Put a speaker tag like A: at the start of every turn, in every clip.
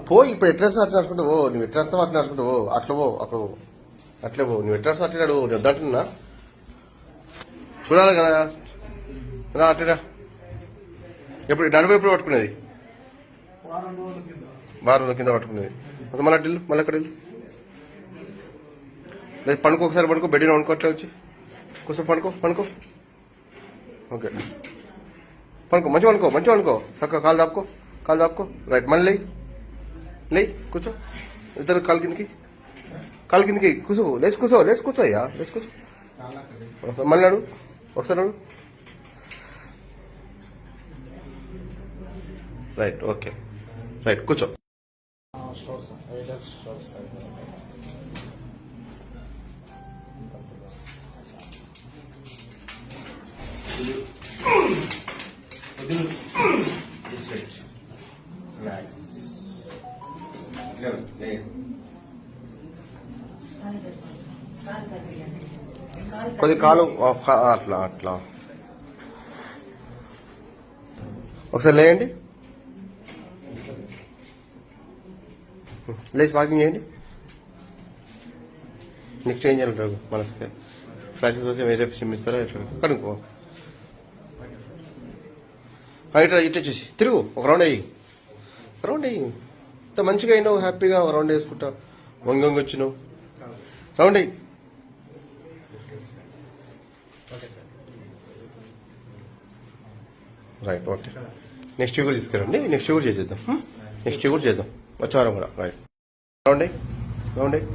A: పో ఇప్పుడు ఎట్లా అట్లా నడుచుకుంటూ పో నువ్వు ఎట్లా వస్తావు అట్లా నడుచుకుంటూ పో అట్లా పో అక్కడ పో అట్లే పో నువ్వు ఎట్లా వస్తావు అట్లా నేను వద్దంటున్నా చూడాలి కదా రా అట్లా ఎప్పుడు నడుపు ఎప్పుడు పట్టుకునేది బారు కింద పట్టుకునేది అసలు మళ్ళీ అడ్డిల్లు మళ్ళీ అక్కడ వెళ్ళు లేదు పనుకో ఒకసారి పడుకో బెడ్డిన వండుకో అట్లా వచ్చి కూర్చో పనుకో ఓకే పనుకో మంచిగా అనుకో చక్కగా కాలు దాపుకో రైట్ మళ్ళీ లే కూర్చో ఇద్దరు కాలు కిందకి లేచి కూర్చో అయ్యా లేచి కూర్చో మళ్ళీ నడు ఒకసారి నడు రైట్ ఓకే రైట్ కూర్చో కొద్ది కాలు అట్లా ఒకసారి లేయండి లేచి వాకింగ్ చేయండి నెక్స్ట్ ఏం చేయాలి మనకి ఫ్లాషెస్ వస్తే వేరే చిమ్మిస్తారా ఎట్లా కనుక్కో ఇటు వచ్చేసి తిరుగు ఒక రౌండ్ అయ్యి ఇంత మంచిగా అయినావు హ్యాపీగా రౌండ్ వేసుకుంటా వంగి వచ్చినావు రౌండ్ అయ్యి రైట్ ఓకే నెక్స్ట్ కూడా తీసుకురండి నెక్స్ట్ కూడా చేద్దాం వచ్చే వారం కూడా రైట్ రౌండ్ అయ్యి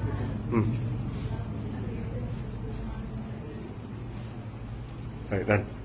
A: రైట్ రండి